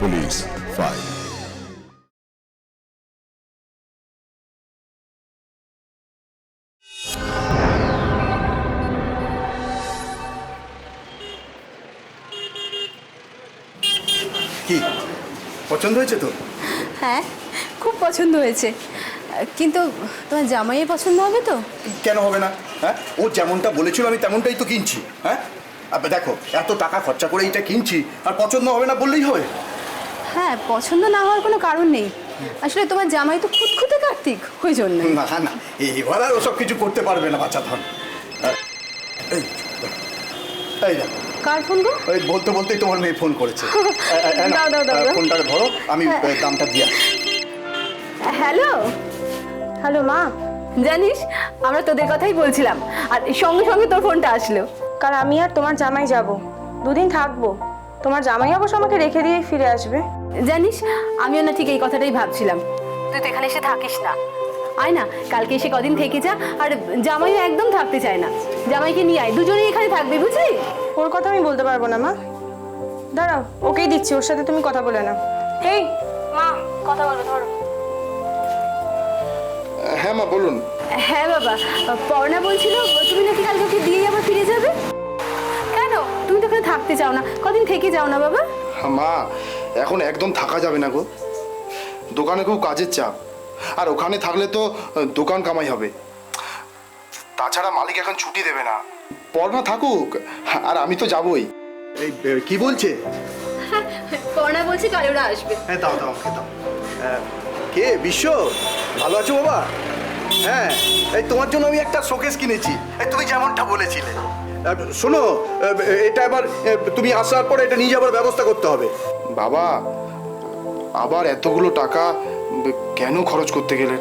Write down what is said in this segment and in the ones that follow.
Police file. কি পছন্দ হয়েছে তো? হ্যাঁ, খুব পছন্দ হয়েছে, কিন্তু তোমার জামাইয়ের পছন্দ হবে তো? কেন হবে না? হ্যাঁ, ও যেমনটা বলেছিল আমি তেমনটাই তো কিনছি। হ্যাঁ, দেখো এত টাকা খরচা করে এইটা কিনছি, আর পছন্দ হবে না বললেই হবে? হ্যাঁ, পছন্দ না হওয়ার কোনো কারণ নেই। আসলে তোমার জামাই তো খুঁতখুঁতে কার্তিক, ওই জন্য। না না, এবার আর ওসব কিছু করতে পারবে না বাচ্চা ধন। এই এই দেখো, কার ফোন গো? ওই বলতে বলতেই তোমার মেয়ে ফোন করেছে। দাও দাও দাও। ফোনটাকে ধরো, আমি দামটা দিয়ে আসি। হ্যালো হ্যালো মা, জানিস আমরা তোদের কথাই বলছিলাম, আর সঙ্গে সঙ্গে তোর ফোনটা আসলো। কাল আমি আর তোমার জামাই যাব, দুদিন থাকবো। তোমার জামাই অবশ্য আমাকে রেখে দিয়ে ফিরে আসবে। জানিস আমিও না ঠিক এই কথাটাই ভাবছিলাম, তুই তো এখানে এসে থাকিস না, আয় না কালকে এসে কদিন থেকে যা। আর জামাইও একদম থাকতে চায় না, জামাইকে নিয়ে আয়, দুজনেই এখানে থাকবে, বুঝলি? ওর কথা আমি বলতে পারবো না মা, দাঁড়াও ওকেই দিচ্ছি, ওর সাথে তুমি কথা বলে নাও। এই মা, কথা বলবো, ধরো। হ্যাঁ মা বলুন। হ্যাঁ বাবা, পর্ণা বলছিল তুমি নাকি কালকে ওকে দিয়ে আবার ফিরে যাবে। কেন, তুমি তো এখানে থাকতে চাও না? কদিন থেকে যাও না বাবা। মা এখন একদম থাকা যাবে না গো, দোকানে খুব কাজের চাপ, আর ওখানে থাকলে তো দোকান কামাই হবে। তাছাড়া মালিক এখন ছুটি দেবে না। পড়না থাকুক, আর আমি তো যাবই। এই কি বলছে? পর্ণা বলছে কাল ওরা আসবে। হ্যাঁ দাও দাও আমাকে দাও। কে বিশ্ব, ভালো আছো বাবা? হ্যাঁ, এই তোমার জন্য আমি একটা শোকেস কিনেছি, এই তুমি যেমনটা বলেছিলে। শোনো, এটা এবার তুমি আসার পরে এটা নিয়ে যাবার ব্যবস্থা করতে হবে। বাবা আবার এতগুলো টাকা কেন খরচ করতে গেলেন?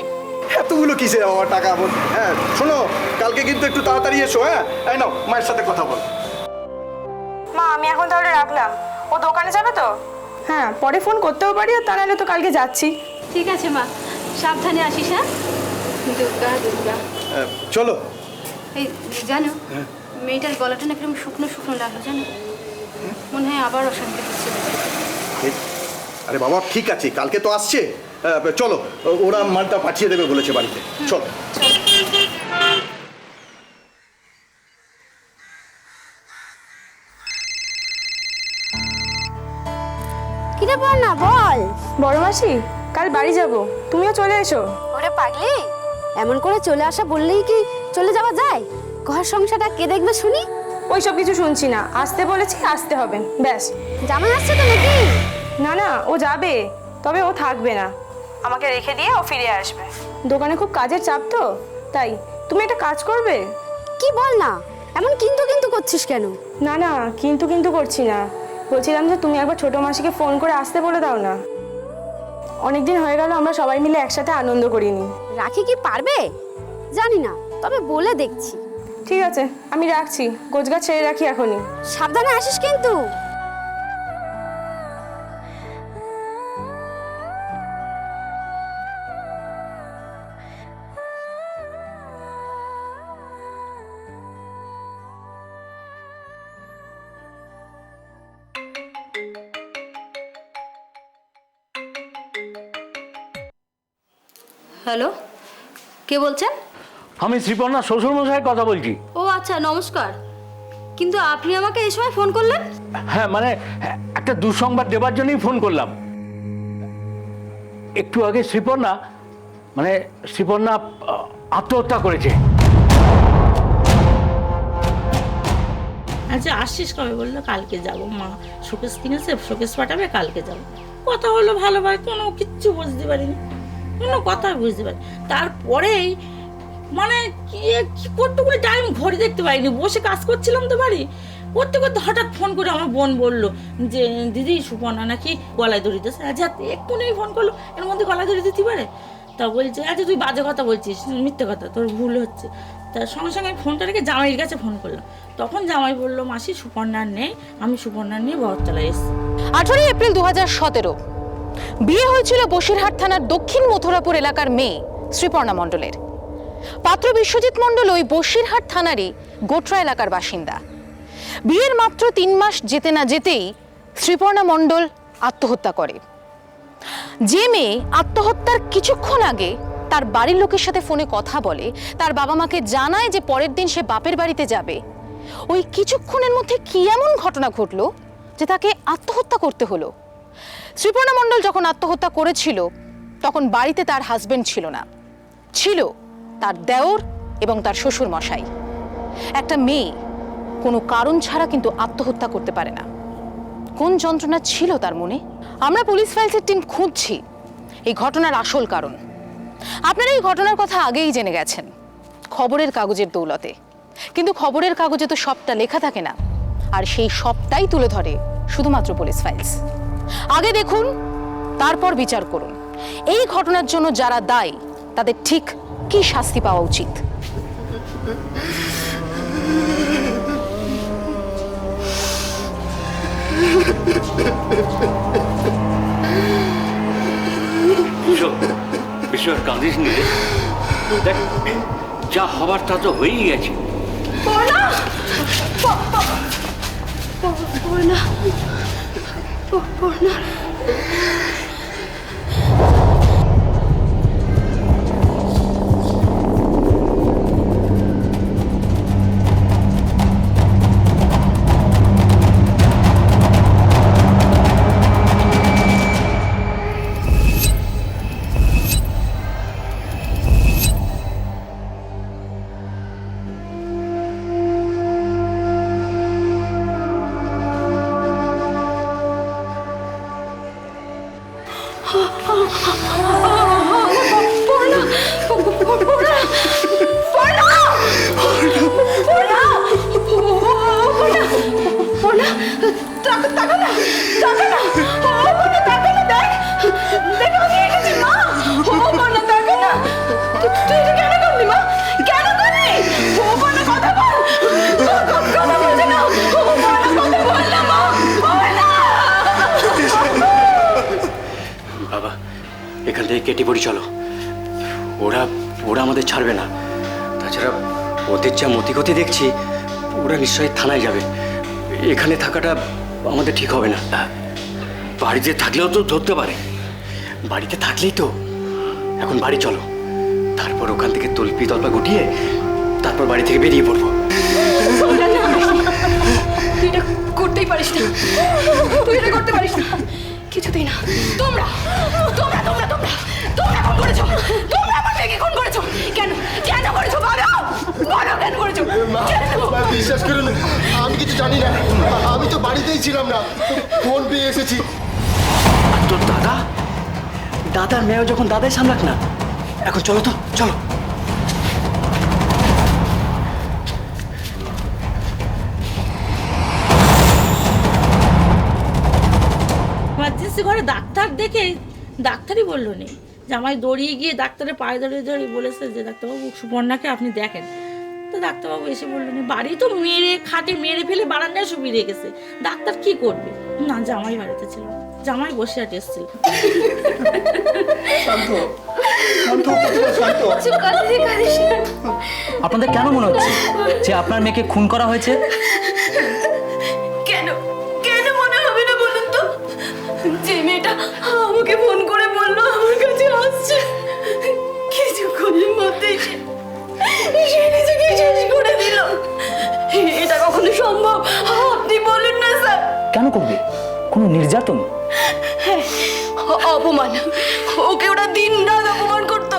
এতগুলো কিসে বাবা টাকা? হ্যাঁ শোনো, কালকে কিন্তু একটু তাড়াতাড়ি এসো। হ্যাঁ, এই নাও মায়ের সাথে কথা বল। মা আমি এখন তাহলে রাখলাম, ও দোকানে যাবে তো? হ্যাঁ, পরে ফোন করতেও পারি, আর তা নাহলে তো কালকে যাচ্ছি। ঠিক আছে মা, সাবধানে আসিস। হ্যাঁ, দুর্গা দুর্গা। চলো। এই জানো, মেয়েটার গলাটা না কিরকম শুকনো শুকনো লাগলো জানো, মনে হয় আবার অশান্তি হচ্ছে। আরে বাবা ঠিক আছে, কালকে তো আসছে। চলো, ওরা মালটা পাঠিয়ে দেবে বলেছে বাড়িতে। চলো। কিরে পড়না বল। বড় মাসি, কাল বাড়ি যাব, তুমিও চলে এসো। ওরে পাগলি, এমন করে চলে আসা বললেই কি চলে যাওয়া যায়? ঘর সংসারটা কে দেখবে শুনি? ওইসব কিছু শুনছি না, আসতে বলেছি আসতে হবে, ব্যাস। জামাই আসছে তো নাকি? না না, ও যাবে, তবে ও থাকবে না, আমাকে রেখে দিয়ে ও ফিরে আসবে। দোকানে খুব কাজের চাপ তো, তাই। তুমি একটা কাজ করবে? কি বল না, এমন কিন্তু কিন্তু করছিস কেন? না না, কিন্তু করছি না, বলছিলাম যে তুমি একবার ছোট মাসিকে ফোন করে আসতে বলে দাও না। অনেকদিন হয়ে গেল আমরা সবাই মিলে একসাথে আনন্দ করিনি। রাখি কি পারবে জানি না, তবে বলে দেখছি। ঠিক আছে, আমি রাখছি, গোছগাছ ছেড়ে রাখি এখনই। সাবধানে আসিস কিন্তু। হ্যালো, কে বলছেন? আমি শ্রীপর্ণা শ্বশুরমশাইয়ের কথা বলছি। ও আচ্ছা, নমস্কার। কিন্তু আপনি আমাকে এই সময় ফোন করলেন? হ্যাঁ মানে একটা দুঃসংবাদ দেবার জন্যই ফোন করলাম। একটু আগে শ্রীপর্ণা আত্মহত্যা করেছে। আচ্ছা আসছিস কবে? বললো কালকে যাব, মা শোকেস কিনেছে, শোকেস পাঠাবে, কালকে যাব। কথা হলো ভালো ভাই, কোনো কিচ্ছু বুঝতে পারিনি, কোনো কথা বুঝতে পারি। তারপরেই মানে কি করতে টাইম ঘড়ি দেখতে পাইনি, বসে কাজ করছিলাম তো বাড়ি করতে করতে, হঠাৎ ফোন করে আমার বোন বললো যে দিদি সুপর্ণা নাকি গলায় দড়ি দিয়েছে। আচ্ছা একটু নেই ফোন করলো, এর মধ্যে গলায় দড়ি দিতে পারে? তা বলছে আচ্ছা তুই বাজে কথা বলছিস, মিথ্যে কথা, তোর ভুল হচ্ছে। তার সঙ্গে সঙ্গে আমি ফোনটা রেখে জামাইয়ের কাছে ফোন করলাম। তখন জামাই বললো মাসি সুপর্ণার নেই, আমি সুপর্ণার নিয়ে বহরতলায় এসেছি। 18 এপ্রিল 2017 বিয়ে হয়েছিল বসিরহাট থানার দক্ষিণ মথুরাপুর এলাকার মেয়ে শ্রীপর্ণা মণ্ডলের। পাত্র বিশ্বজিৎ মণ্ডল ওই বসিরহাট থানারই গোটরা এলাকার বাসিন্দা। বিয়ের মাত্র 3 মাস যেতে না যেতেই শ্রীপর্ণা মণ্ডল আত্মহত্যা করে। যে মেয়ে আত্মহত্যার কিছুক্ষণ আগে তার বাড়ির লোকের সাথে ফোনে কথা বলে, তার বাবা মাকে জানায় যে পরের দিন সে বাপের বাড়িতে যাবে, ওই কিছুক্ষণের মধ্যে কি এমন ঘটনা ঘটলো যে তাকে আত্মহত্যা করতে হলো? শ্রীপর্ণা মণ্ডল যখন আত্মহত্যা করেছিল তখন বাড়িতে তার হাজবেন্ড ছিল না, ছিল তার দেওর এবং তার শ্বশুর মশাই। একটা মেয়ে কোনো কারণ ছাড়া কিন্তু আত্মহত্যা করতে পারে না। কোন যন্ত্রণা ছিল তার মনে? আমরা পুলিশ ফাইলসের টিম খুঁজছি এই ঘটনার আসল কারণ। আপনারা এই ঘটনার কথা আগেই জেনে গেছেন খবরের কাগজের দৌলতে, কিন্তু খবরের কাগজে তো সবটা লেখা থাকে না, আর সেই সবটাই তুলে ধরে শুধুমাত্র পুলিশ ফাইলস। আগে দেখুন, তারপর বিচার করুন এই ঘটনার জন্য যারা দায়ী তাদের ঠিক কি শাস্তি পাওয়া উচিত। বিশ্ব কাঁদিস নি রে। দেখ, যা হবার তা তো হয়েই গেছে। বাবা, এখান থেকে কেটে পড়ি, চলো। ওরা ওরা আমাদের ছাড়বে না। তাছাড়া ওদের যা মতিগতি দেখছি, ওরা নিশ্চয়ই থানায় যাবে। এখানে থাকাটা আমাদের ঠিক হবে না। বাড়িতে থাকলেও তো ধরতে পারে, বাড়িতে থাকলেই তো। এখন বাড়ি চলো, তারপর ওখান থেকে তল্পি তল্পা গুটিয়ে তারপর বাড়ি থেকে বেরিয়ে পড়বো। তুই এটা করতেই পারিস না, তুই এটা করতে পারিস না, কিছুতেই না। তোমরা তোমরা তোমরা তোমরা তোমরা খুন করেছো, তোমরা আমার মেয়েকে খুন করেছো। কেন কেন করেছো? বলো বলো, কেন করেছো? বিশ্বাস করুন, আমি কিছু জানি না। আমি তো বাড়িতেই ছিলাম না, ফোন পেয়ে এসেছি। আর তোর দাদা, দাদার মেয়েও যখন দাদাই সামলাক না। এখন চলো তো, চলো। এমার্জেন্সি ঘরে ডাক্তার দেখে ডাক্তারই বললো নেই। জামাই দৌড়িয়ে গিয়ে ডাক্তারের পায়ে ধরে ধরে বলেছে যে ডাক্তারবাবু সুপর্ণাকে আপনি দেখেন। তো ডাক্তারবাবু এসে বললো না, বাড়ি তো মেরে খাটে মেরে ফেলে বারান্দায় শুয়ে রেখেছে, ডাক্তার কি করবে? না, জামাই বাড়িতে ছিল, জামাই বসে আর এসেছিল। আপনাদের কেন মনে হচ্ছে যে আপনার মেয়েকে খুন করা হয়েছে? কেন কেন মনে হবে না বলুন তো? যে মেয়েটা আমাকে ফোন করে বললো আমার কাছে আসছে, কিছুক্ষণের মধ্যেই সে নিজেকে শেষ করে দিল। এটা কখনো সম্ভব? আপনি বলুন না স্যার। কেন করবে? কোনো নির্যাতন? হ্যাঁ, অপমান। ওকে ওরা দিন রাত অপমান করতো।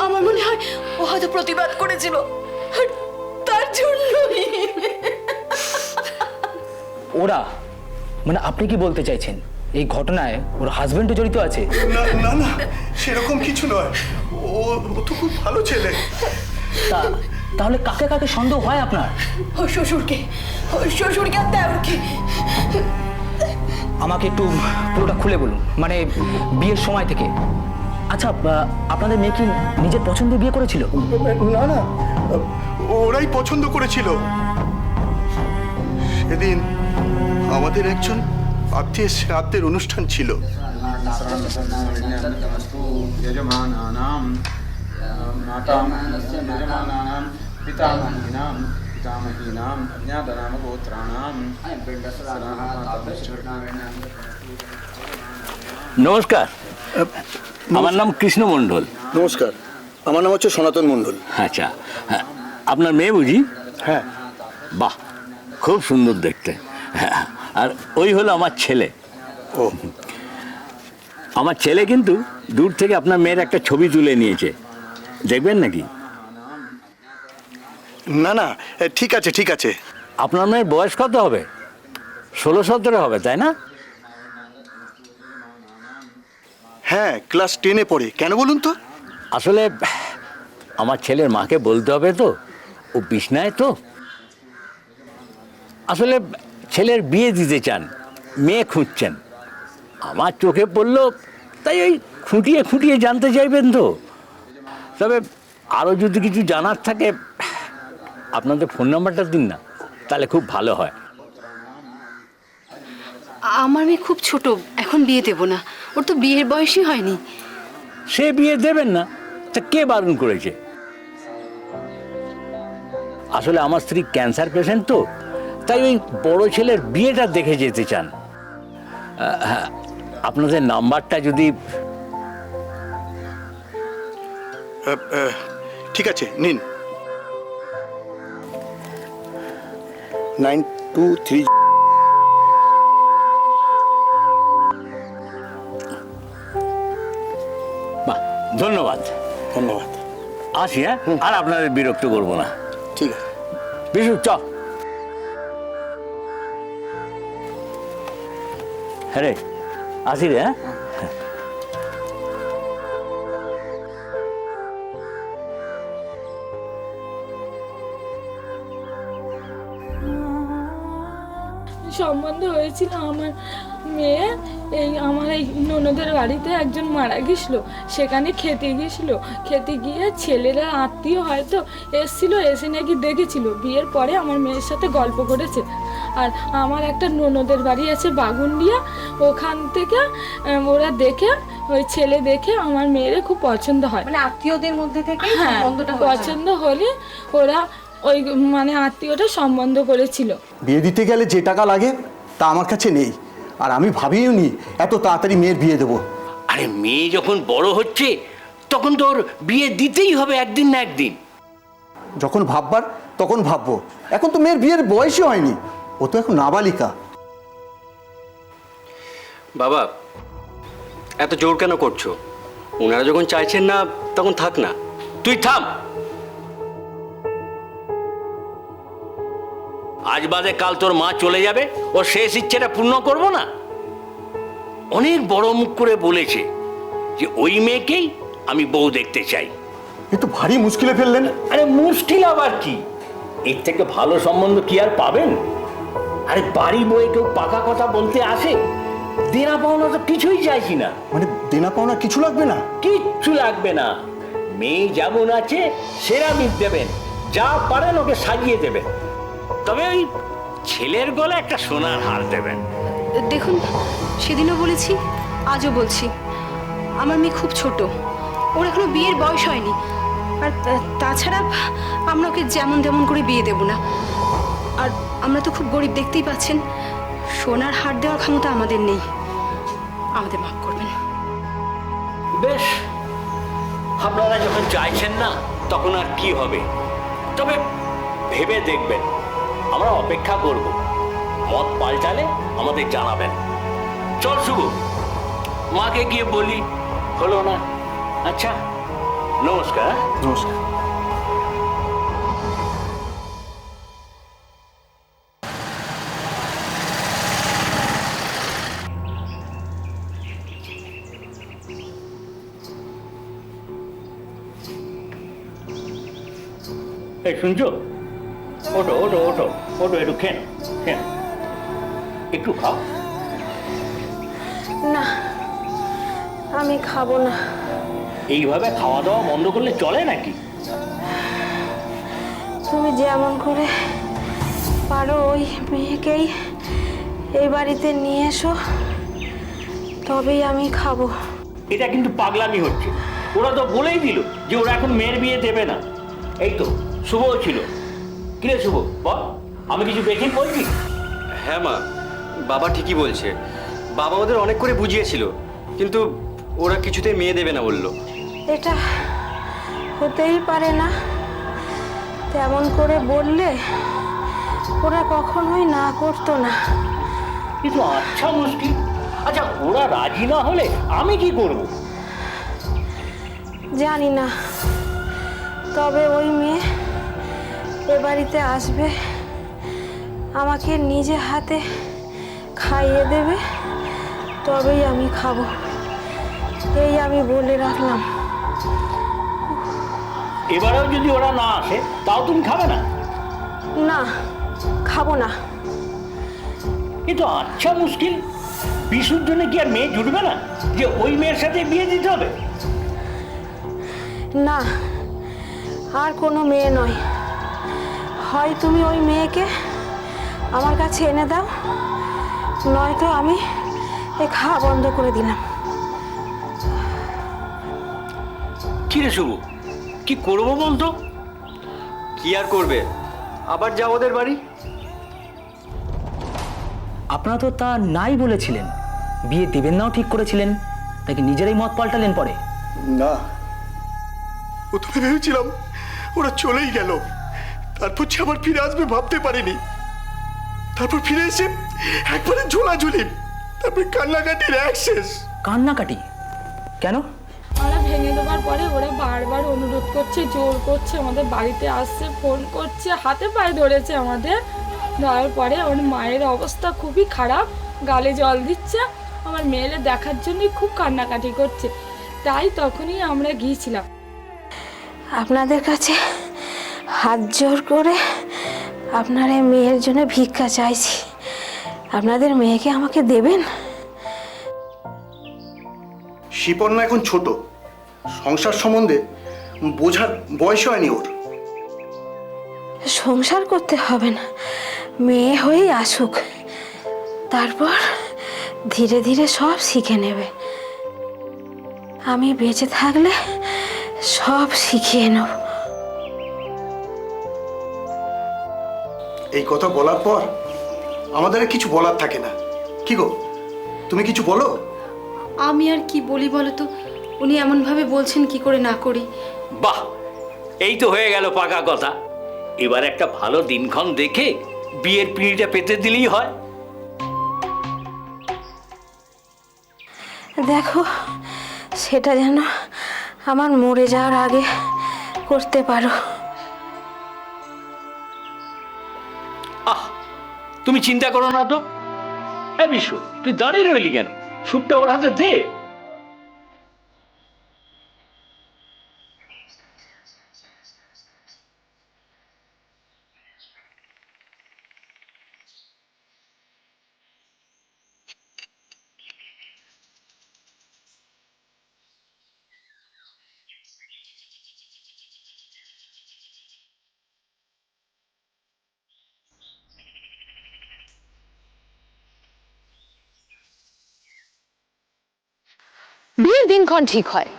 আমার মনে হয় ও হয়তো প্রতিবাদ করেছিল, তার জন্যই। ওরা মানে আপনি কি বলতে চাইছেন এই ঘটনায় ওর হাজবেন্ডও জড়িত আছে? না না না, সেরকম কিছু নয়। ও তো খুব ভালো ছেলে। তাহলে কাকে কাকে সন্দেহ হয় আপনার? ওর শ্বশুরকে, ওর শ্বশুরকে আর দেওরকে। আমাকে একটু পুরোটা খুলে বলুন, মানে বিয়ের সময় থেকে। আচ্ছা, আপনাদের মেয়ে কি নিজের পছন্দে বিয়ে করেছিল? না না, ওরাই পছন্দ করেছিল। সেদিন আমাদের একজন আত্মীয়ের শ্রাদ্ধের অনুষ্ঠান ছিল। यजमानानां मातामहस्य यजमानानां पितामहीनां নমস্কার, আমার নাম কৃষ্ণ মণ্ডল। নমস্কার, আমার নাম হচ্ছে সনাতন মণ্ডল। আচ্ছা, হ্যাঁ, আপনার মেয়ে বুঝি? হ্যাঁ। বাহ, খুব সুন্দর দেখতে। হ্যাঁ, আর ওই হলো আমার ছেলে। ও, আমার ছেলে কিন্তু দূর থেকে আপনার মেয়ের একটা ছবি তুলে নিয়েছে, দেখবেন নাকি? না না, ঠিক আছে ঠিক আছে। আপনার মেয়ের বয়স কত হবে? 16-17 হবে, তাই না? হ্যাঁ, ক্লাস 10-এ পড়ে। কেন বলুন তো? আসলে আমার ছেলের মাকে বলতে হবে তো, ও বিছনায় তো। আসলে ছেলের বিয়ে দিতে চান, মেয়ে খুঁজছেন। আমার চোখে পড়লো, তাই ওই খুঁটিয়ে খুঁটিয়ে জানতে চাইবেন তো। তবে আরও যদি কিছু জানার থাকে, আপনাদের ফোন নাম্বারটা দিন না, তাহলে খুব ভালো হয়। আমার মেয়ে খুব ছোট, এখন বিয়ে দেব না। ওর তো বিয়ের বয়সই হয়নি। সে বিয়ে দেবেন না, তা কে বারণ করেছে? আসলে আমার স্ত্রী ক্যান্সার পেশেন্ট তো, তাই ওই বড় ছেলের বিয়েটা দেখে যেতে চান। হ্যাঁ, আপনাদের নাম্বারটা যদি... ঠিক আছে, নিন। 923। বাহ, ধন্যবাদ। ধন্যবাদ। আসি, হ্যাঁ, আর আপনাদের বিরক্ত করবো না। ঠিক আছে। বিশু, চ। হ্যাঁ রে, আসি রে। হ্যাঁ, সম্বন্ধ হয়েছিল আমার মেয়ে, এই আমার এই ননদের বাড়িতে একজন মারা গেছিল, সেখানে খেতে গেছিল। খেতে গিয়ে ছেলেরা আত্মীয় হয়তো এসছিল, এসে নাকি দেখেছিল। বিয়ের পরে আমার মেয়ের সাথে গল্প করেছে। আর আমার একটা ননদের বাড়ি আছে বাগুন্ডিয়া, ওখান থেকে ওরা দেখে, ওই ছেলে দেখে আমার মেয়ের খুব পছন্দ হয়। মানে আত্মীয়দের মধ্যে থেকে হ্যাঁ, পছন্দ হলে ওরা ওই মানে আত্মীয়টা সম্বন্ধ করেছিল। বিয়ে দিতে গেলে যে টাকা লাগে তা আমার কাছে নেই, আর আমি ভাবিও নি এত তাড়াতাড়ি মেয়ের বিয়ে দেবো। আরে মেয়ে যখন বড় হচ্ছে, তখন তো ওর বিয়ে দিতেই হবে একদিন না একদিন। যখন ভাববার তখন ভাববো, এখন তো মেয়ের বিয়ের বয়সই হয়নি, ও তো এখন নাবালিকা। বাবা, এত জোর কেন করছো? ওনারা যখন চাইছেন না, তখন থাক না। তুই থাম। আজ বাদে কাল তোর মা চলে যাবে, ও শেষ ইচ্ছেটা পূর্ণ করবো না? অনেক বড় মুখ করে বলেছে যে ওই মেয়েকেই আমি বউ দেখতে চাই। এ তো ভারী মুশকিলে ফেললেন। আরে মুশকিল আবার কি? এর থেকে ভালো সম্বন্ধ কি আর পাবেন? আরে বাড়ি বয়ে কেউ পাকা কথা বলতে আসে? দেনা পাওনা তো কিছুই চাইছি না। মানে দেনা পাওনা কিছু লাগবে না? কিচ্ছু লাগবে না। মেয়ে যেমন আছে সেরা মিট দেবেন, যা পারেন ওকে সাজিয়ে দেবেন। তবে ওই ছেলের গলে একটা সোনার হার দেবেন। দেখুন, সেদিনও বলেছি, আজও বলছি, আমার মেয়ে খুব ছোট, ওর এখনো বিয়ের বয়স হয়নি। আর তাছাড়া আমরা ওকে যেমন তেমন করে বিয়ে দেব না। আর আমরা তো খুব গরিব, দেখতেই পাচ্ছেন। সোনার হার দেওয়ার ক্ষমতা আমাদের নেই, আমাদের মাফ করবেন। বেশ, আপনারা যখন চাইছেন না, তখন আর কি হবে? তবে ভেবে দেখবেন, আমরা অপেক্ষা করব। মত পাল্টালে আমাদের জানাবেন। চল শুভ, মাকে গিয়ে বলি। হলো না? আচ্ছা, নমস্কার। নমস্কার। এই শুনছো? ওটো ওটো ওটো ওটো, একটু খেন খেন, একটু খাও। না, আমি খাবো না। এইভাবে খাওয়া দাওয়া বন্ধ করলে চলে নাকি? তুমি যেমন করে পারো ওই মেয়েকেই এই বাড়িতে নিয়ে এসো, তবেই আমি খাবো। এটা কিন্তু পাগলামি হচ্ছে। ওরা তো বলেই দিল যে ওরা এখন মেয়ের বিয়ে দেবে না। এই তো শুভও ছিল, কিরে শুভ বল, আমি কিছু বেঠিক বলছি? হ্যাঁ মা, বাবা ঠিকই বলছে। বাবা ওদের অনেক করে বুঝিয়েছিল, কিন্তু ওরা কিছুতেই মেয়ে দেবে না বললো। এটা হতেই পারে না, তেমন করে বললে ওরা কখনোই না করতো না। কিন্তু আচ্ছা মুশকিল। আচ্ছা ওরা রাজি না হলে আমি কি করব? জানি না, তবে ওই মেয়ে এ বাড়িতে আসবে, আমাকে নিজে হাতে খাইয়ে দেবে, তবেই আমি খাবো, এই আমি বলে রাখলাম। এবারেও যদি ওরা না আসে তাও তুমি খাবে না? না, খাবো না। কিন্তু আচ্ছা মুশকিল, বিশুর জন্য কি আর মেয়ে জুটবে না যে ওই মেয়ের সাথে বিয়ে দিতে হবে? না, আর কোনো মেয়ে নয়। হয় তুমি ওই মেয়েকে আমার কাছে এনে দাও, নয়তো আমি এই খাওয়া বন্ধ করে দিলাম। কি রে শুভ, কি করবো বলতো? কি আর করবে, আবার যাও ওদের বাড়ি। আপনারা তো তা নাই বলেছিলেন, বিয়ে দেবেন নাও ঠিক করেছিলেন, তাকে নিজেরাই মত পাল্টালেন পরে। না, প্রথমে ভেবেছিলাম ওরা চলেই গেল, তারপর যে আবার ফিরে আসবে ভাবতে পারিনি। তারপর ফিরে এসে একবারে ঝোলাঝুলি, তারপরে কান্নাকাটির এক শেষ। কান্নাকাটি কেন? আমরা ভেঙে দেওয়ার পরে ওরা বারবার অনুরোধ করছে, জোর করছে, আমাদের বাড়িতে আসছে, ফোন করছে, হাতে পায়ে ধরেছে আমাদের। ধরার পরে ওর মায়ের অবস্থা খুবই খারাপ, গালে জল দিচ্ছে, আমার মেয়েরে দেখার জন্যই খুব কান্নাকাটি করছে। তাই তখনই আমরা গিয়েছিলাম। আপনাদের কাছে হাত জোর করে আপনার এই মেয়ের জন্য ভিক্ষা চাইছি, আপনাদের মেয়েকে আমাকে দেবেন। শিপর্ণা এখন ছোট, সংসার সম্বন্ধে বোঝার বয়স হয়নি ওর। সংসার করতে হবে না, মেয়ে হয়েই আসুক, তারপর ধীরে ধীরে সব শিখে নেবে। আমি বেঁচে থাকলে সব শিখিয়ে নেব। এই কথা বলার পর আমাদের আর কিছু বলার থাকে না। কি গো, তুমি কিছু বলো? আমি আর কি বলি বলো তো, উনি এমনভাবে বলছেন, কি করে না করি। বাহ, এই তো হয়ে গেল পাকা কথা। এবার একটা ভালো দিনক্ষণ দেখে বিয়ের পিঁড়িটা পেতে দিলেই হয়। দেখো, সেটা যেন আমার মরে যাওয়ার আগে করতে পারো। আহ, তুমি চিন্তা করো না তো। হ্যাঁ বিশ্ব, তুই দাঁড়িয়ে রইলি কেন? স্যুপটা ওর হাতে দে। বিয়ের দিনক্ষণ ঠিক হয়,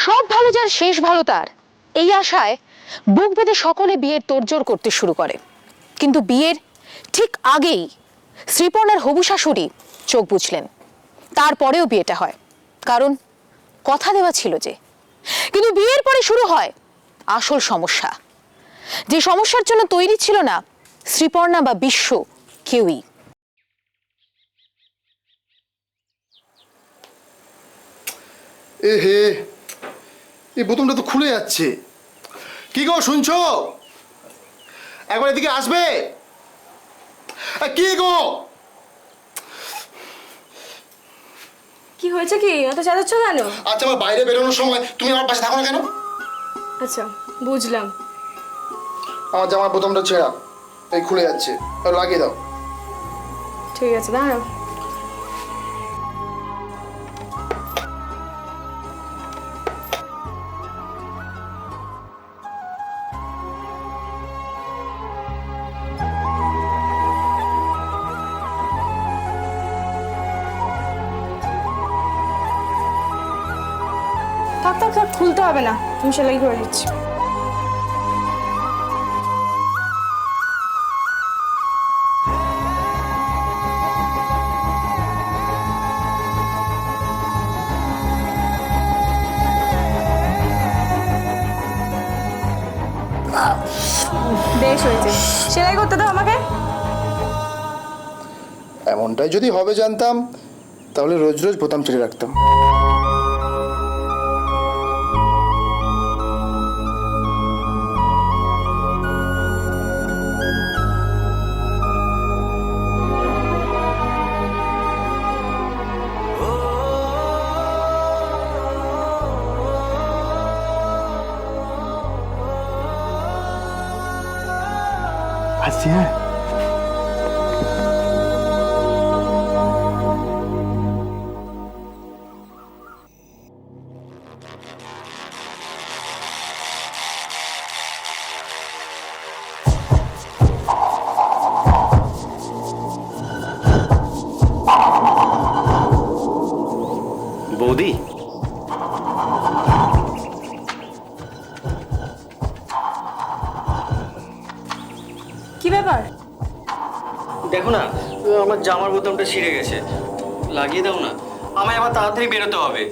সব ভালো যার শেষ ভালো তার, এই আশায় বুক বেঁধে সকলে বিয়ের তোড়জোড় করতে শুরু করে। কিন্তু বিয়ের ঠিক আগেই শ্রীপর্ণার হবু শাশুড়ি চোখ বুঝলেন। তারপরেও বিয়েটা হয়, কারণ কথা দেওয়া ছিল যে। কিন্তু বিয়ের পরে শুরু হয় আসল সমস্যা, যে সমস্যার জন্য তৈরি ছিল না শ্রীপর্ণা বা বিশ্ব কেউই। এ হে, এই বোতামটা তো খুলে যাচ্ছে। কি গো, শুনছো? একবার এদিকে আসবে? কি গো? কি হয়েছে, কি এত চাঁদাচ্ছ কেন? আচ্ছা, আমার বাইরে বেরোনোর সময় তুমি আমার পাশে থাকো না কেন? আচ্ছা, বুঝলাম। আমার জামার বোতামটা ছেঁড়া, এই খুলে যাচ্ছে, লাগিয়ে দাও। ঠিক আছে, দাঁড়াও। থাক থাক থাক, খুলতে হবে না, তুমি সেলাই করে দিচ্ছি। বেশ হয়েছে। সেলাই করতে দাও আমাকে। এমনটাই যদি হবে জানতাম তাহলে রোজ রোজ বোতাম ছেড়ে রাখতাম। আসছি, হ্যাঁ। বৌদি, কি ব্যাপার? দেখো না আমার জামার বোতামটা ছিঁড়ে গেছে, লাগিয়ে দাও না, আমায় আবার তাড়াতাড়ি বেরোতে হবে।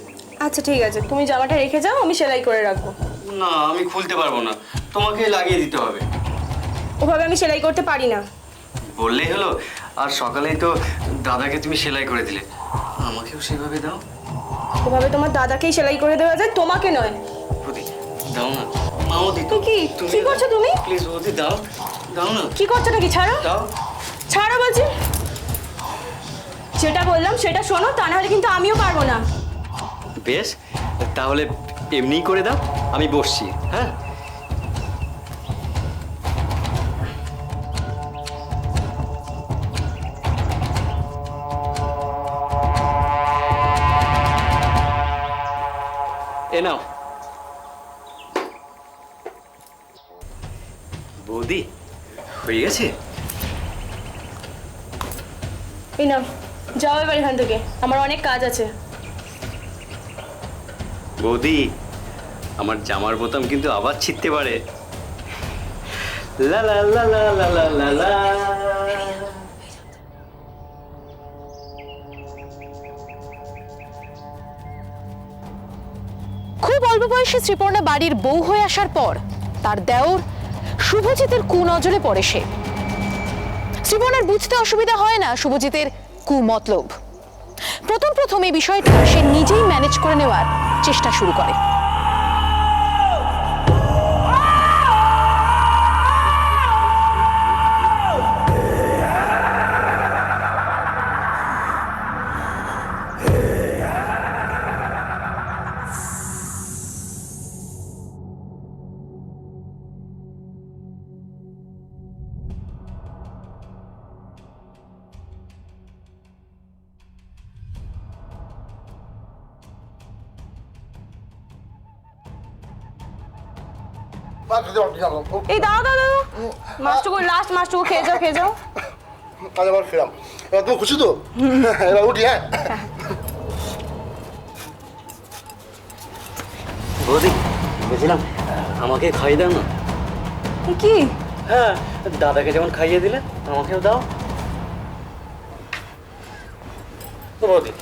আচ্ছা ঠিক আছে, তুমি জামাটা রেখে যাও, আমি সেলাই করে রাখবো। না আমি খুলতে পারবো না, তোমাকে লাগিয়ে দিতে হবে। ওভাবে আমি সেলাই করতে পারি না। বললেই হলো, আর সকালেই তো দাদাকে তুমি সেলাই করে দিলে, আমাকেও সেভাবে দাও। ওভাবে তোমার দাদাকেই সেলাই করে দেওয়া যায়, তোমাকে নয়। বৌদি দাও না, মাও দিত। কি করছো তুমি? প্লিজ বৌদি দাও, দাও না। কি করছো নাকি? ছাড়ো, দাও। ছাড়ো বলছি। যেটা বললাম সেটা শোনো, তা না হলে কিন্তু আমিও পারবো না। বেশ, তাহলে এমনিই করে দাও, আমি বসছি। হ্যাঁ এ নাও। বৌদি হয়ে গেছে? এই নাও, যাও এবার এখান থেকে, আমার অনেক কাজ আছে। বৌদি আমার জামার বোতাম কিন্তু আবার ছিঁড়তে পারে। লা লা লা লা লা লা লা লা। খুব অল্প বয়সে শ্রীপর্ণা বাড়ির বউ হয়ে আসার পর তার দেওর শুভজিতের কুনজরে পড়ে সে। শ্রীপর্ণার বুঝতে অসুবিধা হয় না শুভজিতের কুমতলব। প্রথম এই বিষয়টা সে নিজেই ম্যানেজ করে নেওয়ার চেষ্টা শুরু করে। এই দাও দাও দাও, মাছটুকু, লাস্ট মাছটুকু খেয়ে যাও, খেয়ে যাও। আজ আবার খেলাম, এবার তুমি খুশি তো? এবার উঠি, হ্যাঁ। বৌদি বলছিলাম, আমাকে খাইয়ে দাও না। কি? হ্যাঁ, দাদাকে যেমন খাইয়ে দিলে আমাকেও দাও। বৌদি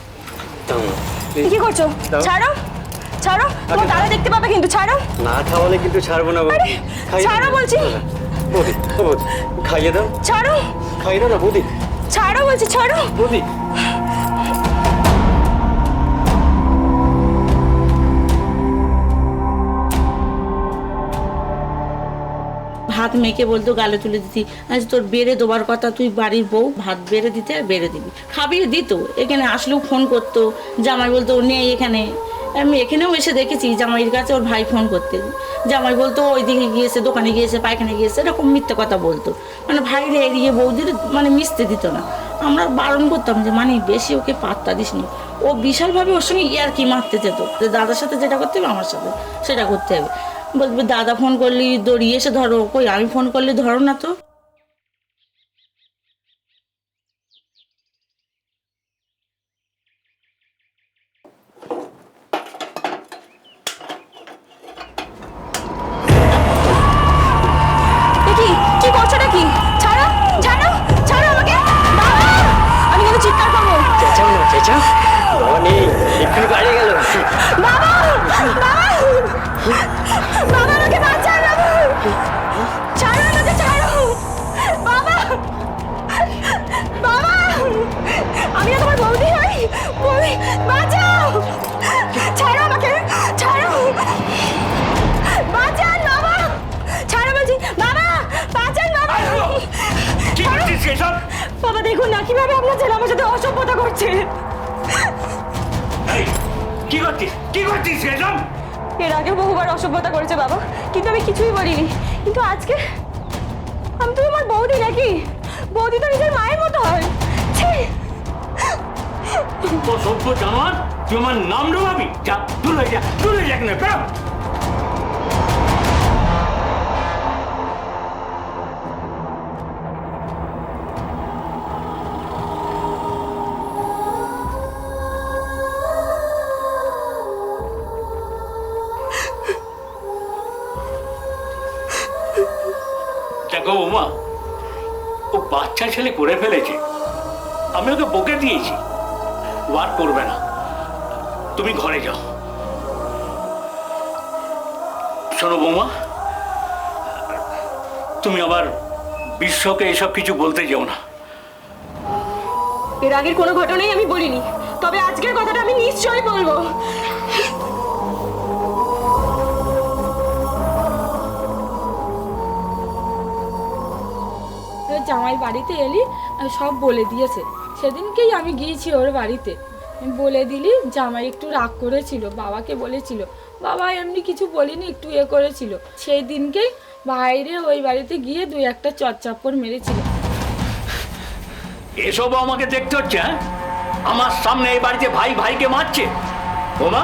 দাও না। কি করছো? ছাড়ো, ছাড়ো, তোমার দাদা দেখতে পাবে কিন্তু, ছাড়ো। না খাওয়ালে কিন্তু ছাড়বো না বৌদি। ছাড়ো বলছি। বৌদি বৌদি খাইয়ে দাও। ছাড়ো, খাইয়ে দাও না বৌদি। ছাড়ো বলছি, ছাড়ো। বৌদি ভাত মেখে বলতো গালে তুলে দিতি, আজ তোর বেড়ে দেবার কথা, তুই বাড়ির বউ, ভাত বেড়ে দিতে বেড়ে দিবি, খাবিয়ে দিত। এখানে আসলেও ফোন করতো, জামাই বলতো নেই এখানে। আমি এখানেও এসে দেখেছি জামাইয়ের কাছে ওর ভাই ফোন করতে, জামাই বলতো ওই দিকে গিয়েছে, দোকানে গিয়েছে, পায়খানে গিয়েছে, এরকম মিথ্যে কথা বলতো। মানে ভাইরে এড়িয়ে বৌদির মানে মিশতে দিত না। আমরা বারণ করতাম যে মানে বেশি ওকে পাত্তা দিস নি। ও বিশালভাবে ওর সঙ্গে ইয়ার্কি মারতে যেত, দাদার সাথে যেটা করতে হবে আমার সাথে সেটা করতে হবে। বলবে দাদা ফোন করলি দড়িয়ে এসে ধরো, কই আমি ফোন করলে ধরো না তো। কি করছো নাকি? ছাড়ো, ছাড়ো, ছাড়ো আমাকে। বাবা, আমি কিন্তু চিৎকার করবো। চেঁচাও না, চেঁচাও। বাবা নেই, একটু বাইরে গেল। বাবা, বাবা, বাবা আমাকে বাঁচাও, বাবা। ছাড়ো আমাকে, ছাড়ো। বাবা দেখুন না কিভাবে আপনার ছেলে আমার সাথে অসভ্যতা করছে। এই, কি করছিস এসব? এর আগে বহুবার অসভ্যতা করেছে বাবা, কিন্তু আমি কিছুই বলিনি। কিন্তু আজকে আমি তো আমার বৌদি নাকি, বৌদি তো নিজের মায়ের মতো হয়। ছি! তো সভ্য জানোয়ার, তুই আমার নাম ডোবাবি? যা, দূরে যা না, বেরো। দেখো বৌমা, ও বাচ্চা ছেলে করে ফেলেছে, আমি ওকে বকে দিয়েছি, ও আর করবে না। তুমি ঘরে যাও। শোনো বৌমা, তুমি আবার বিশ্বকে এসব কিছু বলতে যেও না। এর আগের কোনো ঘটনাই আমি বলিনি, তবে আজকের কথাটা আমি নিশ্চয়ই বলবো। জামাই বাড়িতে এলি সব বলে দিয়েছে। সেদিনকেই আমি গিয়েছি ওর বাড়িতে, বলে দিলি জামাই একটু রাগ করেছিল, বাবাকে বলেছিল, বাবা এমনি কিছু বলিনি, একটু করেছিল। সেই দিনকেই বাইরে ওই বাড়িতে গিয়ে 2-1টা চচ্চাপ্পড় মেরেছিল। এসবও আমাকে দেখতে হচ্ছে? হ্যাঁ, আমার সামনে এই বাড়িতে ভাই ভাইকে মারছে। বৌমা,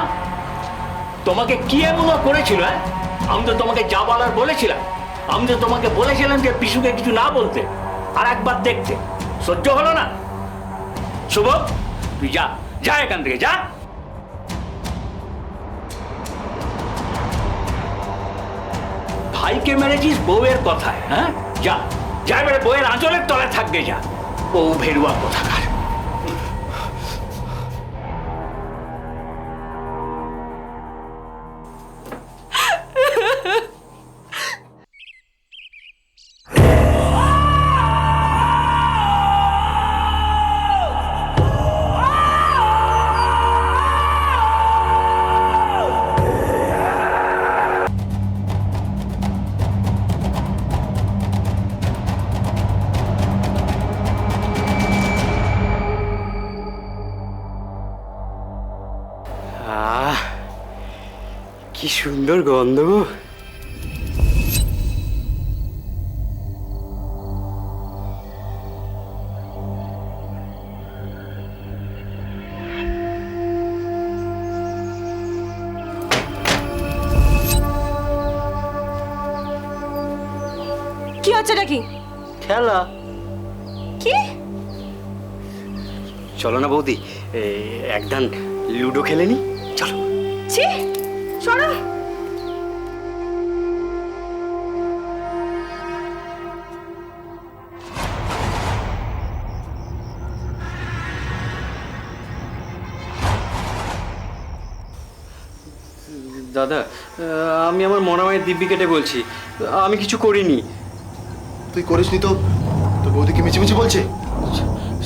তোমাকে কি এমন করেছিল? হ্যাঁ, আমি তো তোমাকে যা বলার বলেছিলাম। আমি তো তোমাকে বলেছিলাম যে পিসুকে কিছু না বলতে, আর একবার দেখতে। সহ্য হলো না? শুভ, তুই যা যা এখান থেকে, যা। ভাইকে মেরেছিস বউয়ের কথায়? হ্যাঁ, যা যা, এবারে বউয়ের আঁচলের তলে থাকবে, যা। বউ ভেরুয়া কোথাকার। কি সুন্দর গন্ধ। কি হচ্ছে নাকি? খেলা। কি? চলো না বৌদি, একদান লুডো খেলে নি, চলো। ছি, সরো। দাদা, আমি আমার মনামায়ের দিব্যি কেটে বলছি, আমি কিছু করিনি। তুই করিসনি তো? তোর বৌদি কি মিছিমিছি বলছে?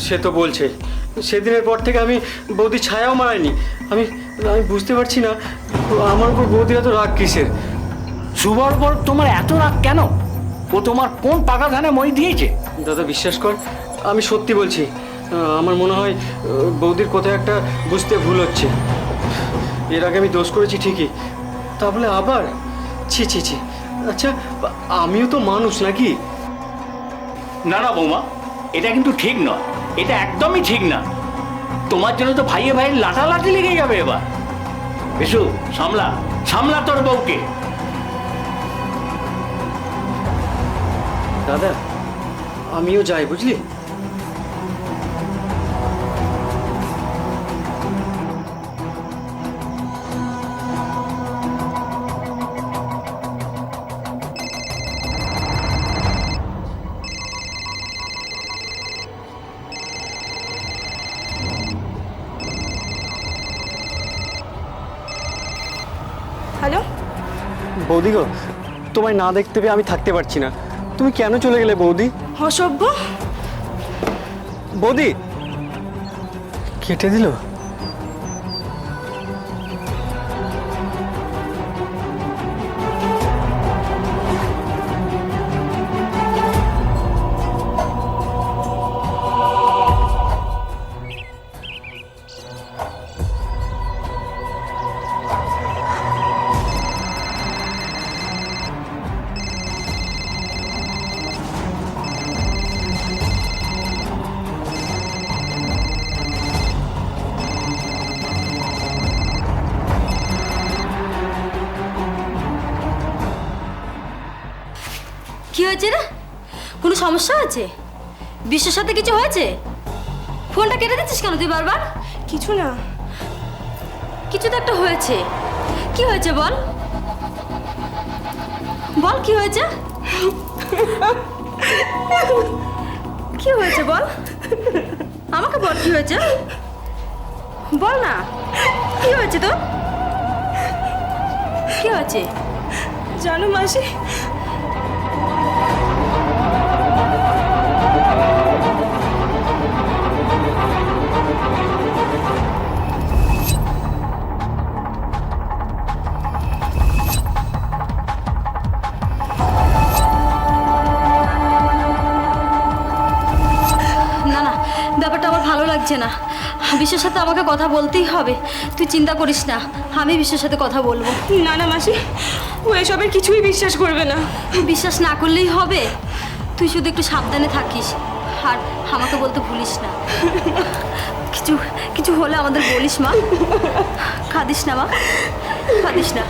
সে তো বলছে। সেদিনের পর থেকে আমি বৌদি ছায়াও মারাইনি। আমি আমি বুঝতে পারছি না আমার উপর বৌদির এত রাগ কিসের। শুভর পর তোমার এত রাগ কেন? ও তোমার কোন পাকা ধানে মই দিয়েছে? দাদা বিশ্বাস কর, আমি সত্যি বলছি। আমার মনে হয় বৌদির কোথাও একটা বুঝতে ভুল হচ্ছে। এর আগে আমি দোষ করেছি ঠিকই, তা বলে আবার ছি ছি ছি। আচ্ছা, আমিও তো মানুষ নাকি? না না বৌমা, এটা কিন্তু ঠিক নয়, এটা একদমই ঠিক না। তোমার জন্য তো ভাইয়ে ভাইয়ের লাঠালাঠি লেগে যাবে এবার। বিশু, সামলা সামলা তোর বউকে। দাদা, আমিও যাই, বুঝলি? হ্যালো, বৌদি গো, তোমায় না দেখতে পেয়ে আমি থাকতে পারছি না। তুমি কেন চলে গেলে বৌদি? অসভ্য। বৌদি কেটে দিল। হয়েছে রে? কোনো সমস্যা আছে? বিশ্বের সাথে কিছু হয়েছে? ফোনটা কেটে দিচ্ছিস কেন তুই বারবার? কিছু না। কিছু তো একটা হয়েছে। কি হয়েছে বল? বল কি হয়েছে? কি হয়েছে বল? আমাকে বল কি হয়েছে? বল না, কি হয়েছে তোর? কি হয়েছে? জানো মাসি, না না, ব্যাপারটা আমার ভালো লাগছে না। বিশ্বের সাথে আমাকে কথা বলতেই হবে। তুই চিন্তা করিস না, আমি বিশ্বের সাথে কথা বলবো। না না মাসি, ও এসবের কিছুই বিশ্বাস করবে না। বিশ্বাস না করলেই হবে? তুই শুধু একটু সাবধানে থাকিস আর আমাকে বলতে ভুলিস না। কিছু কিছু হলে আমাদের বলিস মা। কাঁদিস না মা, কাঁদিস না।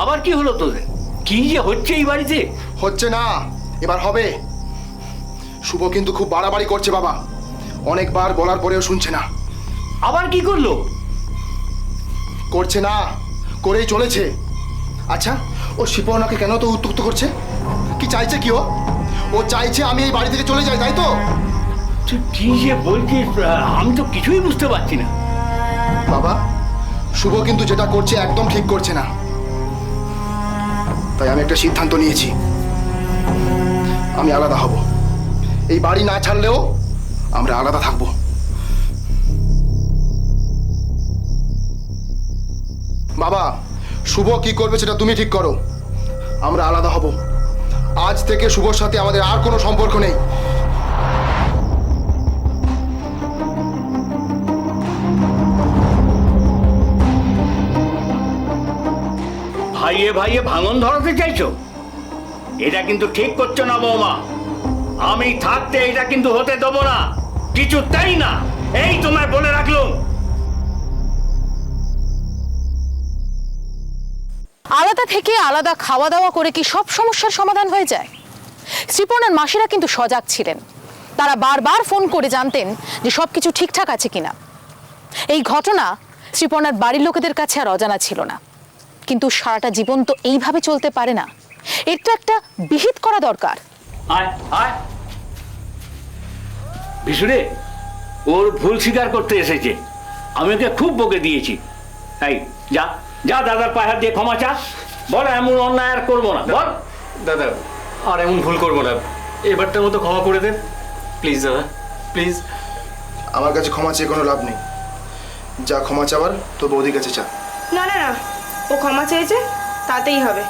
আবার কি হলো তোদের? কি যে হচ্ছে এই বাড়িতে? হচ্ছে না, এবার হবে। শুভ কিন্তু খুব বাড়াবাড়ি করছে বাবা, অনেকবার বলার পরেও শুনছে না। আবার কি করলো? করছে না, করেই চলেছে। আচ্ছা, ও শিপনাকে কেন তো উত্ত্যক্ত করছে? কি চাইছে কি ও? ও চাইছে আমি এই বাড়ি থেকে চলে যাই, তাই তো? তুই কি যে বলছিস আমি তো কিছুই বুঝতে পারছি না। বাবা, শুভ কিন্তু যেটা করছে একদম ঠিক করছে না। তাই আমি একটা সিদ্ধান্ত নিয়েছি, আমি আলাদা হব। এই বাড়ি না ছাড়লেও আমরা আলাদা থাকবো। বাবা, শুভ কি করবে সেটা তুমি ঠিক করো। আমরা আলাদা হব। আজ থেকে শুভর সাথে আমাদের আর কোনো সম্পর্ক নেই। ভাইয়ে ভাইয়ে ভাঙন ধরাতে চাইছো? এটা কিন্তু ঠিক করছো না বৌমা। আমি থাকতে এটা কিন্তু হতে দেবো না, কিছু তাই না। এই তোমায় বলে রাখলুম। আলাদা থেকে আলাদা খাওয়া দাওয়া করে কি সব সমস্যার সমাধান হয়ে যায়? শ্রীপর্ণার মাসিরা কিন্তু সজাগ ছিলেন। তারা বারবার ফোন করে জানতেন যে সবকিছু ঠিকঠাক আছে কিনা। এই ঘটনা শ্রীপর্ণার বাড়ির লোকেদের কাছে আর অজানা ছিল না। কিন্তু সারাটা জীবন তো এইভাবে চলতে পারে না, এর তো একটা বিহিত করা দরকার। আয় আয় বিশুরে, ওর ভুল স্বীকার করতে এসেছে। আমি ওকে খুব বকে দিয়েছি। এই যা যা, দাদার পায়ে হাত দিয়ে ক্ষমা চা। বল এমন অন্যায় আর করবো না। বল দাদা, আর এমন ভুল করবো না, এবারটার মতো ক্ষমা করে দেন প্লিজ দাদা, প্লিজ। আমার কাছে ক্ষমা চেয়ে কোনো লাভ নেই। যা ক্ষমা চাওয়ার তো বৌদির কাছে চা। না না না, ও ক্ষমা চেয়েছে, তাতেই হবে।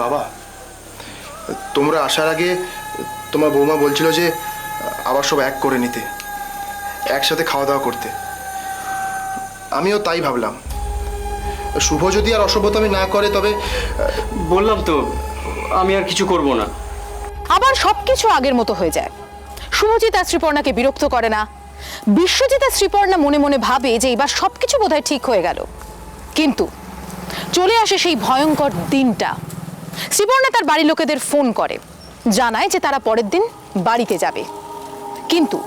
বাবা, তোমরা আসার আগে তোমার বৌমা বলছিল যে আবার সব এক করে নিতে, একসাথে খাওয়া দাওয়া করতে। আমিও তাই ভাবলাম। শুভ যদি আর অসভ্যতামি না করে তবে বললাম তো আমি আর কিছু করব না। আবার সবকিছু আগের মতো হয়ে যায়। শুভজিৎ আর শ্রীপর্ণাকে বিরক্ত করে না। বিশ্বজিৎ আর শ্রীপর্ণা মনে মনে ভাবে যে এবার সবকিছু বোধহয় ঠিক হয়ে গেল। কিন্তু চলে আসে সেই ভয়ঙ্কর দিনটা। শ্রীপর্ণা তার বাড়ির লোকেদের ফোন করে, জানায় যে তারা পরের দিন বাড়িতে যাবে। কিন্তু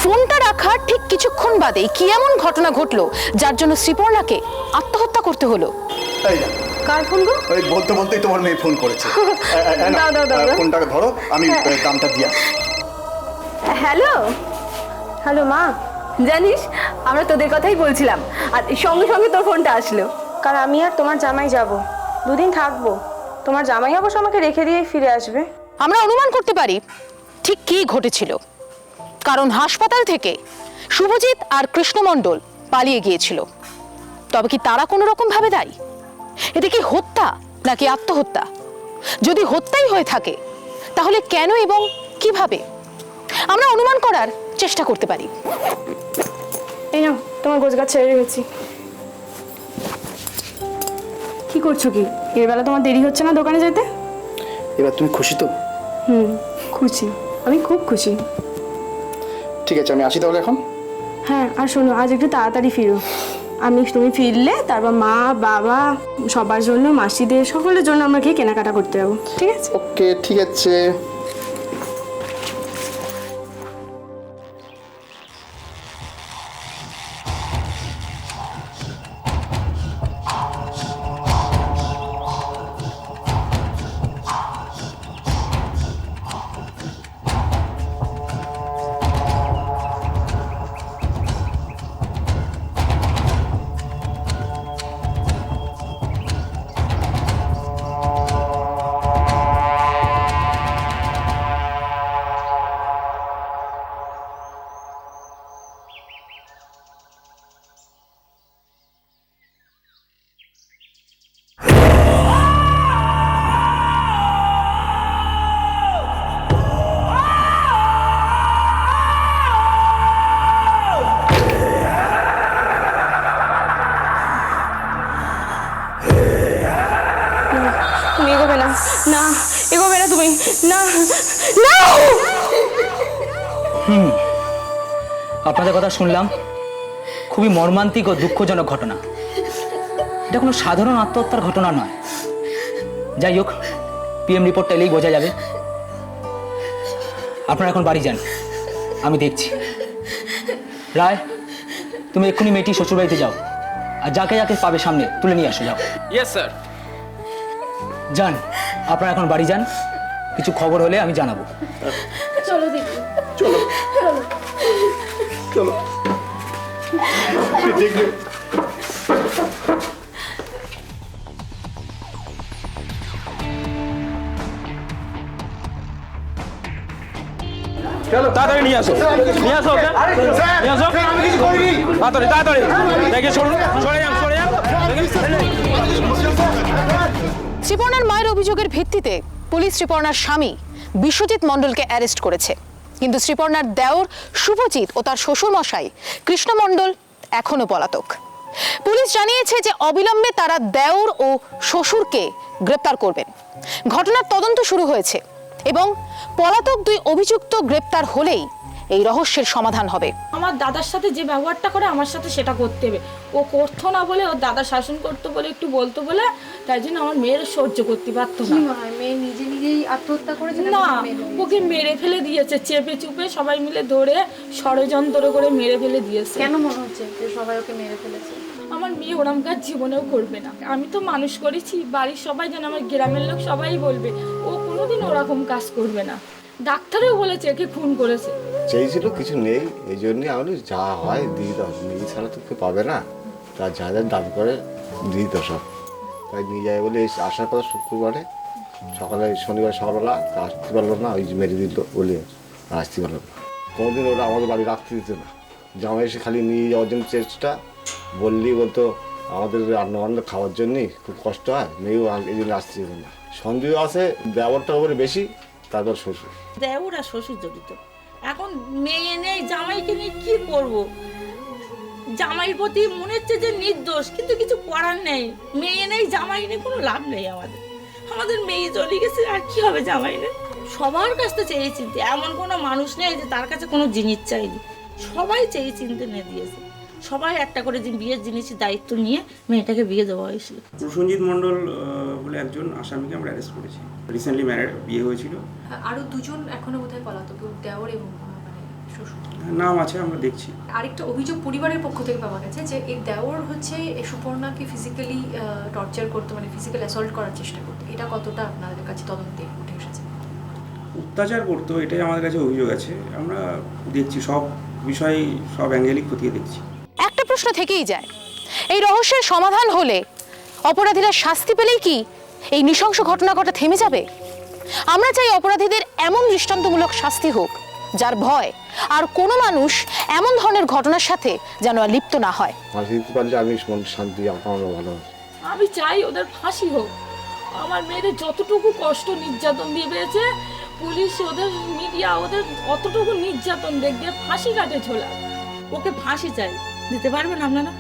ফোনটা রাখার ঠিক কিছুক্ষণ বাদেই কি এমন ঘটনা ঘটলো যার জন্য শ্রীপর্ণাকে আত্মহত্যা করতে হলো। এই না, কার ফোন গো? ওই বলতে বলতেই তোমার মেয়ে ফোন করেছে। দাও, দাও, দাও, দাও। ফোনটাকে ধরো, আমি দামটা দিয়ে আসি। হ্যালো হ্যালো মা, জানিস আমরা তোদের কথাই বলছিলাম, আর সঙ্গে সঙ্গে তোর ফোনটা আসলো। কারণ আমি আর তোমার জামাই যাব, দুদিন থাকবো। তোমার জামাই অবশ্য আমাকে রেখে দিয়েই ফিরে আসবে। আমরা অনুমান করতে পারি ঠিক কী ঘটেছিল, কারণ হাসপাতাল থেকে শুভজিৎ আর কৃষ্ণমণ্ডল পালিয়ে গিয়েছিল। তবে কি তারা কোনো রকম ভাবে দায়ী? এটা কি হত্যা নাকি আত্মহত্যা? যদি হত্যাই হয়ে থাকে তাহলে কেন এবং কিভাবে? আমরা অনুমান করার চেষ্টা করতে পারি। এই নাও, তোমার গোছগাছ ছেড়ে রেখেছি। কি করছো কি? এর বেলা তোমার দেরি হচ্ছে না দোকানে যেতে? এবার তুমি খুশি তো? খুশি, আমি খুব খুশি। ঠিক আছে, আমি আসি তাহলে এখন। হ্যাঁ আর শোনো, আজ একটু তাড়াতাড়ি ফিরো। তুমি ফিরলে তারপর মা বাবা সবার জন্য, মাসিদের সকলের জন্য আমরা গিয়ে কেনাকাটা করতে যাবো, ঠিক আছে? ওকে, ঠিক আছে। তুমি এগোবে না, না এগোবে না তুমি, না না। আপনাদের কথা শুনলাম, খুবই মর্মান্তিক ও দুঃখজনক ঘটনা। এটা কোনো সাধারণ আত্মহত্যার ঘটনা নয়। যাই হোক, পিএম রিপোর্টটা এলেই বোঝা যাবে। আপনারা এখন বাড়ি যান, আমি দেখছি। রায়, তুমি এক্ষুনি মেয়েটি শ্বশুরবাড়িতে যাও, আর যাকে যাকে পাবে সামনে তুলে নিয়ে আসো। যাও। Yes sir. যান, আপনারা এখন বাড়ি যান, কিছু খবর হলে আমি জানাবো। চলো দেখি। চলো চলো দেখবে। তাড়াতাড়ি নিয়ে আসো, নিয়ে আসো ওকে, নিয়ে আসো তাড়াতাড়ি তাড়াতাড়ি। দেখে সরে যান, সরে যান। শ্রীপর্ণার মায়ের অভিযোগের ভিত্তিতে পুলিশ শ্রীপর্ণার স্বামী বিশ্বজিৎ মণ্ডলকে অ্যারেস্ট করেছে, কিন্তু শ্রীপর্ণার দেওর শুভজিৎ ও তার শ্বশুর মশাই কৃষ্ণ মণ্ডল এখনো পলাতক। পুলিশ জানিয়েছে যে অবিলম্বে তারা দেওর ও শ্বশুরকে গ্রেপ্তার করবেন। ঘটনার তদন্ত শুরু হয়েছে এবং পলাতক দুই অভিযুক্ত গ্রেপ্তার হলেই এই রহস্যের সমাধান হবে। আমার দাদার সাথে যে ব্যবহারটা করে আমার সাথে সেটা করতে হবে। ও করতো না বলে, ওর দাদা শাসন করতো বলে, একটু বলতো বলে, তাই জন্য আমার মেয়ের সহ্য করতে পারতো না। মেয়ে নিজে নিজেই আত্মহত্যা করেছে না, ওকে মেরে ফেলে দিয়েছে, চেপে চুপে সবাই মিলে ধরে ষড়যন্ত্র করে মেরে ফেলে দিয়েছে। কেন মনে হচ্ছে যে সবাই ওকে মেরে ফেলেছে? আমার মেয়ে ওরম কাজ জীবনেও করবে না। আমি তো মানুষ করেছি, বাড়ির সবাই যেন, আমার গ্রামের লোক সবাই বলবে ও কোনোদিন ওরকম কাজ করবে না। ডাক্তারও বলেছে একে খুন করেছে। চেয়েছিল কিছু নেই, এই জন্যই আমি যা হয় দিয়ে দাও, নিয়ে ছাড়া তো কেউ পাবে না, তার যা যা দাবি করে দিয়ে দাও সব। তাই নিয়ে যায় বলে আসার কথা শুক্রবারে সকালে, শনিবার সকালবেলা আসতে পারলো না, ওই মেরে দিল বলে আসতে পারলো না। কোনোদিন ওরা আমাদের বাড়ি রাখতে দিত না, জামাই এসে খালি নিয়ে যাওয়ার জন্য চেষ্টা, বললেই বলতো আমাদের রান্না বান্না খাওয়ার জন্যই খুব কষ্ট হয়, মেয়েও এই জন্য আসতে দিত না। সন্দেহ আছে ব্যবহারটা ওপরে বেশি, তারপর শ্বশুর। দেওর আর শ্বশুর জড়িত। এখন মেয়ে নেই, জামাইকে নিয়ে কি করব? জামাইয়ের প্রতি মনে হচ্ছে যে নির্দোষ, কিন্তু কিছু করার নেই। মেয়ে নেই, জামাই নেই, কোনো লাভ নেই আমাদের। আমাদের মেয়ে চলে গেছে, আর কি হবে জামাই নেই? সবার কাছ থেকে চেয়ে চিনতে, এমন কোনো মানুষ নেই যে তার কাছে কোনো জিনিস চাইনি। সবাই চেয়ে চিনতে নিয়ে দিয়েছে, সবাই একটা করে বিয়ের জিনিসের দায়িত্ব নিয়ে মেয়েটাকে বিয়ে দেওয়া হয়েছিল। প্রসেনজিৎ মণ্ডল বলে একজন আসামিকে আমরা অ্যারেস্ট করেছি, রিসেন্টলি বিয়ে হয়েছিল। আরো দুজন এখনো বোধহয় পলাতক, দেওর এবং শ্বশুর। নাম আছে, আমরা দেখছি। আরেকটা অভিযোগ পরিবারের পক্ষ থেকে পাওয়া গেছে যে এই দেওর হচ্ছে এই সুপর্ণাকে ফিজিক্যালি টর্চার করতো, মানে ফিজিক্যাল অ্যাসল্ট করার চেষ্টা করতো। এটা কতটা আপনাদের কাছে তদন্তে উঠে এসেছে? অত্যাচার করতো, এটাই আমাদের কাছে অভিযোগ আছে। আমরা দেখছি সব বিষয়, সব অ্যাঙ্গেলই খতিয়ে দেখছি। একটা প্রশ্ন থেকেই যায়, এই রহস্যের সমাধান হলে অপরাধীরা শাস্তি পেলেই কি এই নৃশংস ঘটনা ঘটা থেমে যাবে? আমরা চাই অপরাধীদের এমন দৃষ্টান্তমূলক শাস্তি হোক যার ভয় আর কোনো মানুষ এমন ধরনের ঘটনার সাথে যেন আর লিপ্ত না হয়। ফাঁসি দিতে পারলে আমি শান্তি, আমার ভালো। আমি চাই ওদের ফাঁসি হোক। আমার মেয়েদের যতটুকু কষ্ট নির্যাতন দিয়ে পেয়েছে পুলিশ, ওদের মিডিয়া, ওদের অতটুকু নির্যাতন দেখবে, ফাঁসি কাটে ঝোলা। ওকে ফাঁসি চাই, দিতে পারবেন আপনারা?